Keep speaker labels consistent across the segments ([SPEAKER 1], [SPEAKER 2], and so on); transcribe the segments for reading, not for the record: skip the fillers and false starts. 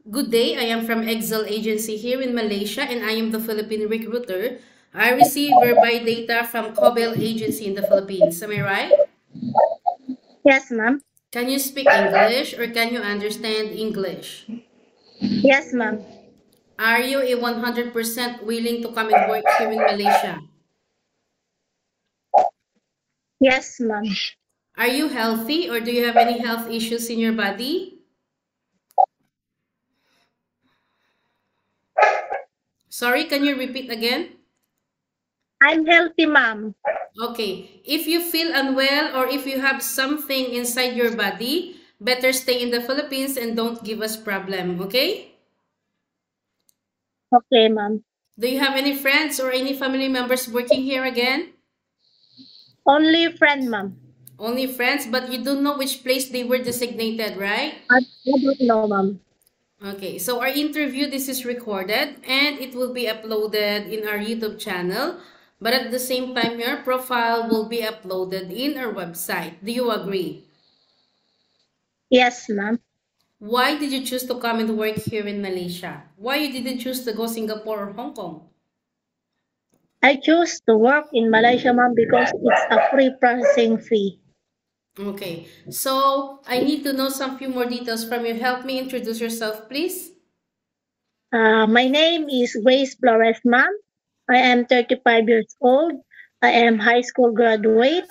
[SPEAKER 1] Good day, I am from Excel Agency here in Malaysia and I am the Philippine recruiter. I receive verify data from Cobel Agency in the Philippines. Am I right?
[SPEAKER 2] Yes, ma'am.
[SPEAKER 1] Can you speak English or can you understand English?
[SPEAKER 2] Yes, ma'am.
[SPEAKER 1] Are you a 100% willing to come and work here in Malaysia?
[SPEAKER 2] Yes, ma'am.
[SPEAKER 1] Are you healthy or do you have any health issues in your body? Sorry, can you repeat again?
[SPEAKER 2] I'm healthy, ma'am.
[SPEAKER 1] Okay, if you feel unwell or if you have something inside your body, better stay in the Philippines and don't give us problem, okay?
[SPEAKER 2] Okay, ma'am.
[SPEAKER 1] Do you have any friends or any family members working here again?
[SPEAKER 2] Only friend, ma'am.
[SPEAKER 1] Only friends, but you don't know which place they were designated, right?
[SPEAKER 2] I don't know, ma'am.
[SPEAKER 1] Okay, so our interview, this is recorded and it will be uploaded in our YouTube channel. But at the same time, your profile will be uploaded in our website. Do you agree?
[SPEAKER 2] Yes, ma'am.
[SPEAKER 1] Why did you choose to come and work here in Malaysia? Why you didn't choose to go Singapore or Hong Kong?
[SPEAKER 2] I choose to work in Malaysia, ma'am, because it's a free processing fee.
[SPEAKER 1] Okay, so I need to know some few more details from you. Help me introduce yourself, please.
[SPEAKER 2] My name is Grace Flores, ma'am. I am 35 years old. I am high school graduate.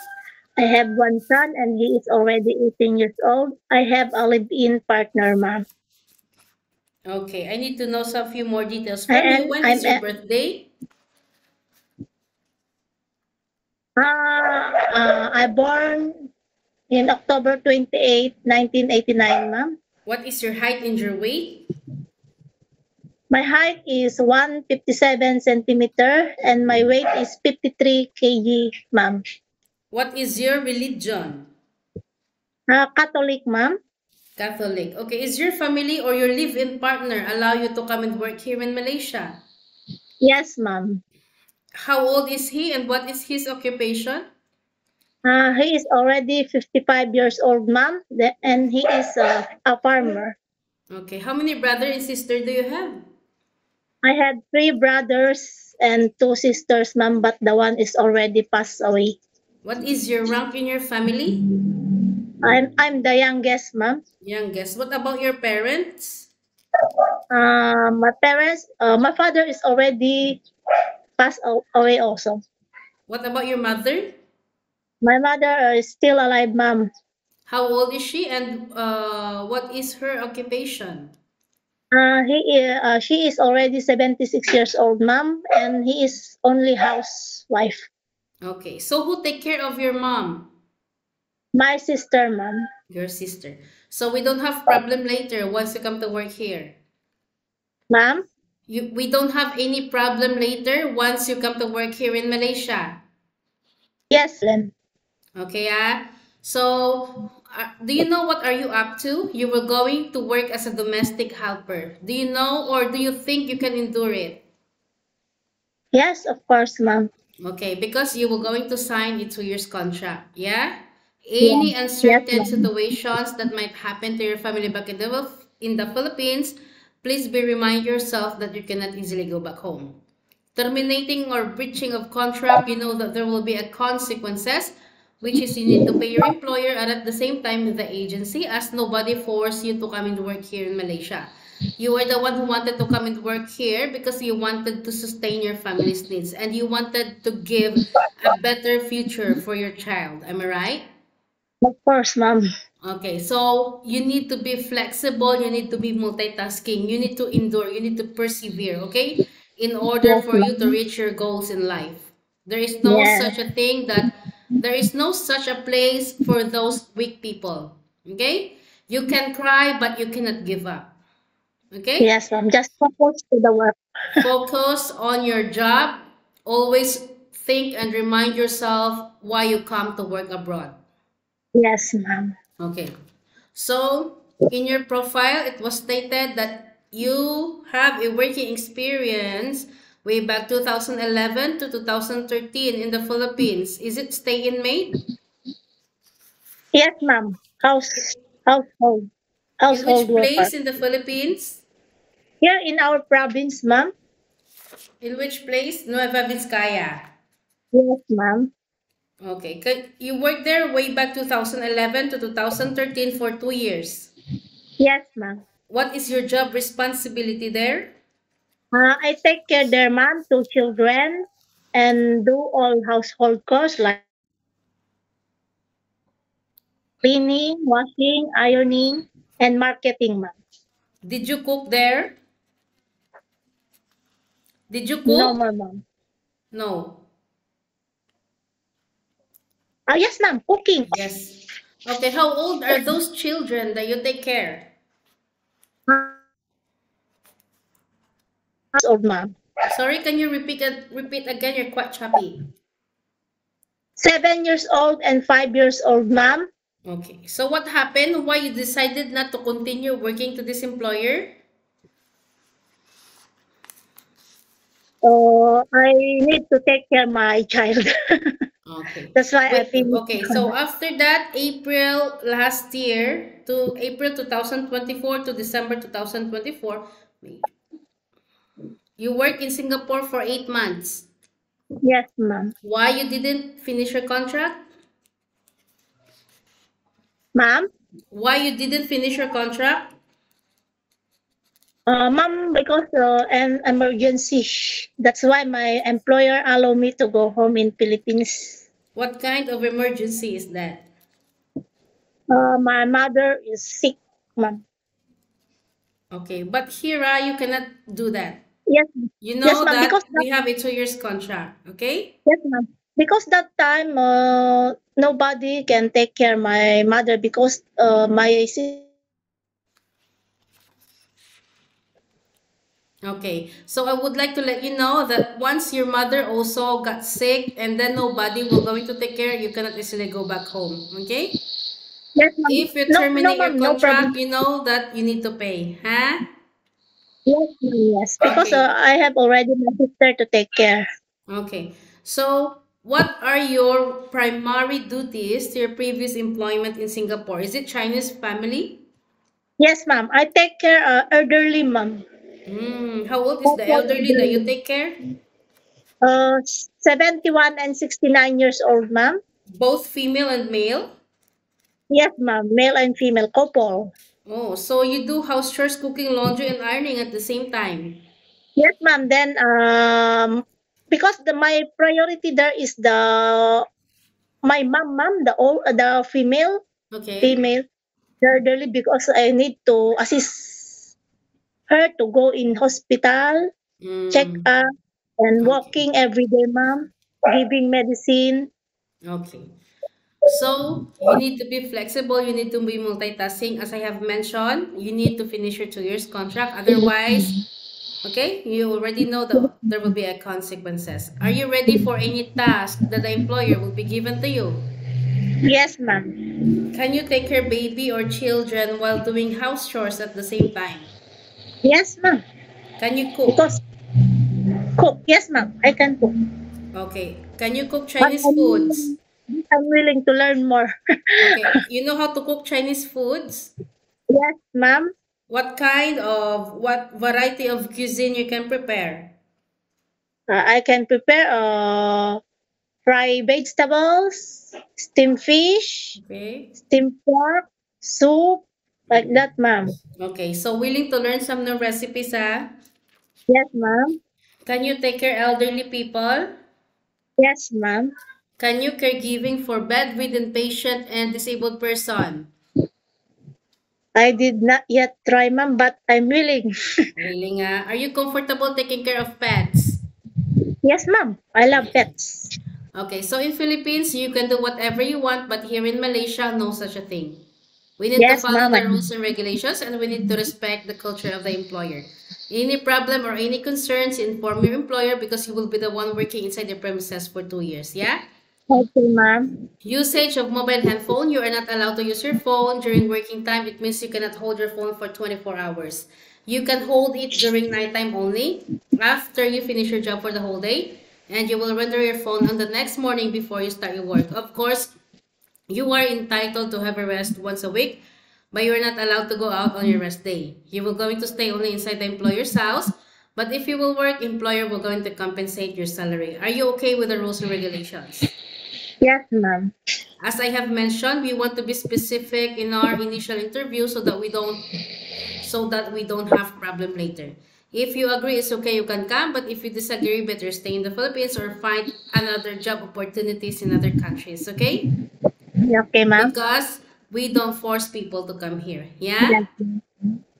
[SPEAKER 2] I have one son and he is already 18 years old. I have a live-in partner, ma'am.
[SPEAKER 1] Okay, I need to know some few more details from you.
[SPEAKER 2] And
[SPEAKER 1] When is your birthday?
[SPEAKER 2] I born in October 28, 1989, ma'am.
[SPEAKER 1] What is your height and your weight?
[SPEAKER 2] My height is 157 centimeter and my weight is 53 kg, ma'am.
[SPEAKER 1] What is your religion?
[SPEAKER 2] Catholic, ma'am.
[SPEAKER 1] Catholic. Okay, is your family or your live-in partner allow you to come and work here in Malaysia?
[SPEAKER 2] Yes, ma'am.
[SPEAKER 1] How old is he and what is his occupation?
[SPEAKER 2] He is already 55 years old, ma'am, and he is a farmer.
[SPEAKER 1] Okay, how many brother and sister do you have?
[SPEAKER 2] I had three brothers and two sisters, ma'am, but the one is already passed away.
[SPEAKER 1] What is your rank in your family?
[SPEAKER 2] I'm the youngest, ma'am.
[SPEAKER 1] Youngest. What about your parents?
[SPEAKER 2] My father is already passed away also.
[SPEAKER 1] What about your mother?
[SPEAKER 2] My mother is still alive, ma'am.
[SPEAKER 1] How old is she and what is her occupation?
[SPEAKER 2] She is already 76 years old, ma'am, and he is only housewife.
[SPEAKER 1] Okay, so who take care of your mom?
[SPEAKER 2] My sister, ma'am.
[SPEAKER 1] Your sister. So we don't have problem later once you come to work here.
[SPEAKER 2] Ma'am?
[SPEAKER 1] We don't have any problem later once you come to work here in Malaysia.
[SPEAKER 2] Yes, ma'am.
[SPEAKER 1] Okay, so do you know what are you up to? You were going to work as a domestic helper. Do you know or do you think you can endure it?
[SPEAKER 2] Yes, of course, ma'am.
[SPEAKER 1] Okay, because you were going to sign a 2 years contract, yeah?
[SPEAKER 2] Yeah.
[SPEAKER 1] Any
[SPEAKER 2] Yes,
[SPEAKER 1] uncertain
[SPEAKER 2] ma'am.
[SPEAKER 1] situations that might happen to your family back in the Philippines, please be remind yourself that you cannot easily go back home. Terminating or breaching of contract, you know that there will be a consequences, which is you need to pay your employer and at the same time the agency, as nobody forced you to come and work here in Malaysia. You were the one who wanted to come and work here because you wanted to sustain your family's needs and you wanted to give a better future for your child. Am I right?
[SPEAKER 2] Of course, ma'am.
[SPEAKER 1] Okay, so you need to be flexible, you need to be multitasking, you need to endure, you need to persevere, okay? In order
[SPEAKER 2] Yes,
[SPEAKER 1] for you to
[SPEAKER 2] ma'am.
[SPEAKER 1] reach your goals in life. There is no
[SPEAKER 2] Yes.
[SPEAKER 1] such a thing that there is no such a place for those weak people, okay? You can cry, but you cannot give up, okay?
[SPEAKER 2] Yes, ma'am. Just focus to the work.
[SPEAKER 1] Focus on your job. Always think and remind yourself why you come to work abroad.
[SPEAKER 2] Yes, ma'am.
[SPEAKER 1] Okay. So, in your profile, it was stated that you have a working experience way back 2011 to 2013 in the Philippines. Is it stay in May?
[SPEAKER 2] Yes, ma'am. Household.
[SPEAKER 1] In
[SPEAKER 2] Household
[SPEAKER 1] which
[SPEAKER 2] worker.
[SPEAKER 1] place in the Philippines?
[SPEAKER 2] Here in our province, ma'am.
[SPEAKER 1] In which place? Nueva Vizcaya.
[SPEAKER 2] Yes, ma'am.
[SPEAKER 1] Okay. You worked there way back 2011 to 2013 for 2 years.
[SPEAKER 2] Yes, ma'am.
[SPEAKER 1] What is your job responsibility there?
[SPEAKER 2] I take care their mom, two children, and do all household chores like cleaning, washing, ironing, and marketing, ma'am.
[SPEAKER 1] Did you cook there? Did you
[SPEAKER 2] No
[SPEAKER 1] cook?
[SPEAKER 2] more, ma'am.
[SPEAKER 1] No.
[SPEAKER 2] Yes, ma'am. Cooking.
[SPEAKER 1] Yes. Okay, how old are those children that you take care?
[SPEAKER 2] Old, ma'am.
[SPEAKER 1] Sorry, can you repeat again? You're quite choppy.
[SPEAKER 2] 7 years old and 5 years old, ma'am.
[SPEAKER 1] Okay. So what happened? Why you decided not to continue working to this employer?
[SPEAKER 2] I need to take care my child.
[SPEAKER 1] Okay.
[SPEAKER 2] That's why I
[SPEAKER 1] Wait,
[SPEAKER 2] finished.
[SPEAKER 1] okay. So after that, April last year to April 2024 to December 2024, you work in Singapore for 8 months.
[SPEAKER 2] Yes, ma'am.
[SPEAKER 1] Why you didn't finish your contract?
[SPEAKER 2] Ma'am.
[SPEAKER 1] Why you didn't finish your contract?
[SPEAKER 2] Ma'am, because an emergency. That's why my employer allow me to go home in Philippines.
[SPEAKER 1] What kind of emergency is that?
[SPEAKER 2] My mother is sick, ma'am.
[SPEAKER 1] Okay, but here you cannot do that.
[SPEAKER 2] Yes,
[SPEAKER 1] You
[SPEAKER 2] yes,
[SPEAKER 1] know
[SPEAKER 2] ma'am. Because
[SPEAKER 1] that we have a 2 years contract, okay?
[SPEAKER 2] yes, ma'am. Because that time, nobody can take care my mother because my
[SPEAKER 1] Okay, so I would like to let you know that once your mother also got sick and then nobody will going to take care, you cannot easily go back home, okay?
[SPEAKER 2] yes, ma'am.
[SPEAKER 1] If you
[SPEAKER 2] No, no,
[SPEAKER 1] terminate your
[SPEAKER 2] ma'am. No problem.
[SPEAKER 1] contract, you know that you need to pay, huh?
[SPEAKER 2] Yes, ma'am. Yes, because
[SPEAKER 1] Okay,
[SPEAKER 2] I have already my sister to take care.
[SPEAKER 1] okay. So, what are your primary duties to your previous employment in Singapore? Is it Chinese family?
[SPEAKER 2] Yes, ma'am. I take care elderly mom.
[SPEAKER 1] How old is the
[SPEAKER 2] Couple
[SPEAKER 1] elderly that you
[SPEAKER 2] elderly.
[SPEAKER 1] take care?
[SPEAKER 2] 71 and 69 years old, ma'am.
[SPEAKER 1] Both female and male?
[SPEAKER 2] Yes, ma'am. Male and female couple.
[SPEAKER 1] Oh, so you do house chores, cooking, laundry, and ironing at the same time.
[SPEAKER 2] Yes, ma'am. Then because my priority there is my mom, the
[SPEAKER 1] Okay.
[SPEAKER 2] female, the elderly because I need to assist her to go in hospital, check
[SPEAKER 1] Mm,
[SPEAKER 2] up, and
[SPEAKER 1] okay.
[SPEAKER 2] walking every day, ma'am, giving medicine.
[SPEAKER 1] Okay. So you need to be flexible. You need to be multitasking. As I have mentioned, you need to finish your 2 years contract. Otherwise, okay, you already know that there will be a consequences. Are you ready for any task that the employer will be given to you?
[SPEAKER 2] Yes, ma'am.
[SPEAKER 1] Can you take care baby or children while doing house chores at the same time?
[SPEAKER 2] Yes, ma'am.
[SPEAKER 1] Can you cook?
[SPEAKER 2] Because cook. Yes, ma'am. I can cook.
[SPEAKER 1] Okay. Can you cook
[SPEAKER 2] But
[SPEAKER 1] Chinese foods?
[SPEAKER 2] I'm willing to learn more.
[SPEAKER 1] Okay. You know how to cook Chinese foods?
[SPEAKER 2] Yes, ma'am.
[SPEAKER 1] What variety of cuisine you can prepare?
[SPEAKER 2] I can prepare fry vegetables, steamed fish,
[SPEAKER 1] Okay.
[SPEAKER 2] steamed pork, soup, like
[SPEAKER 1] Mm.
[SPEAKER 2] that, ma'am.
[SPEAKER 1] Okay. So willing to learn some new recipes, ah?
[SPEAKER 2] Yes, ma'am.
[SPEAKER 1] Can you take care elderly people?
[SPEAKER 2] Yes, ma'am.
[SPEAKER 1] Can you caregiving for bedridden patient and disabled person?
[SPEAKER 2] I did not yet try, ma'am, but I'm willing.
[SPEAKER 1] Willing, ah? Are you comfortable taking care of pets?
[SPEAKER 2] Yes, ma'am. I love pets.
[SPEAKER 1] Okay, so in Philippines, you can do whatever you want, but here in Malaysia, no such a thing. We need to
[SPEAKER 2] Yes,
[SPEAKER 1] follow
[SPEAKER 2] ma'am.
[SPEAKER 1] the rules and regulations, and we need to respect the culture of the employer. Any problem or any concerns, inform your employer because you will be the one working inside the premises for 2 years, yeah?
[SPEAKER 2] Okay, ma'am.
[SPEAKER 1] Usage of mobile handphone, you are not allowed to use your phone during working time. It means you cannot hold your phone for 24 hours. You can hold it during nighttime only, after you finish your job for the whole day, and you will render your phone on the next morning before you start your work. Of course, you are entitled to have a rest once a week, but you're not allowed to go out on your rest day. You will going to stay only inside the employer's house, but if you will work, employer will going to compensate your salary. Are you okay with the rules and regulations?
[SPEAKER 2] Yes, ma'am.
[SPEAKER 1] As I have mentioned, we want to be specific in our initial interview so that we don't have problem later. If you agree it's okay, you can come, but if you disagree, better stay in the Philippines or find another job opportunities in other countries, okay?
[SPEAKER 2] Okay, ma'am.
[SPEAKER 1] Because we don't force people to come here,
[SPEAKER 2] Yes.
[SPEAKER 1] yeah?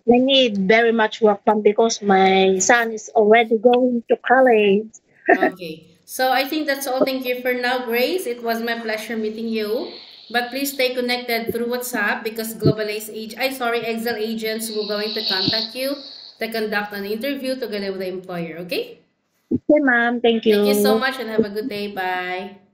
[SPEAKER 2] I need very much work, ma'am, because my son is already going to college.
[SPEAKER 1] Okay. So I think that's all. Thank you for now, Grace. It was my pleasure meeting you. But please stay connected through WhatsApp because Excel agents will going to contact you to conduct an interview together with the employer, okay?
[SPEAKER 2] Okay, ma'am. Thank
[SPEAKER 1] Thank you so
[SPEAKER 2] you.
[SPEAKER 1] much and have a good day. Bye.